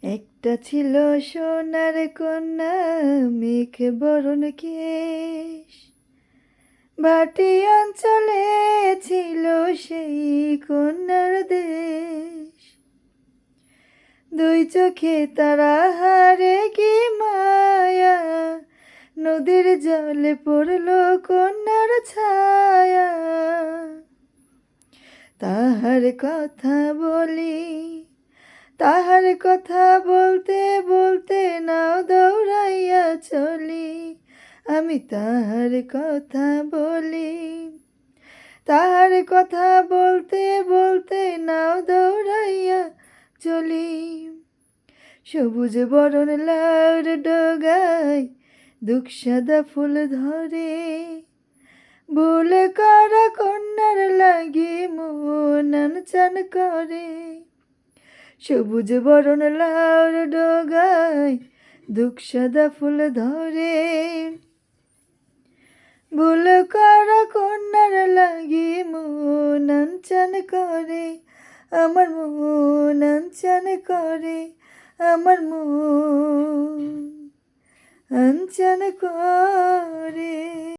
একটা ছিল সোনার কন্যা, মেঘে বরণ কেশ। ভাটি অঞ্চলে ছিল সেই কন্যার দেশ। দুই চোখে তারা হারে কি মায়া, নদীর জলে পড়ল কন্যার ছায়া। তাহার কথা বলি, তাহার কথা বলতে বলতে নাও দৌড়াইয়া চলি। আমি তাহার কথা বলি, তাহার কথা বলতে বলতে নাও দৌড়াইয়া চলি। সবুজ বরণ লাউর ডগায় দুঃখ সাদা ফুল ধরে, ভুল করা কন্যার লাগি মন আনচান করে। সবুজ বরণ লাউর ডগায় দুঃখ সাদা ফুল ধরে, ভুল করা কন্যার লাগি মন আনচান করে। আমার মন আনচান করে, আমার মন আনচান করে।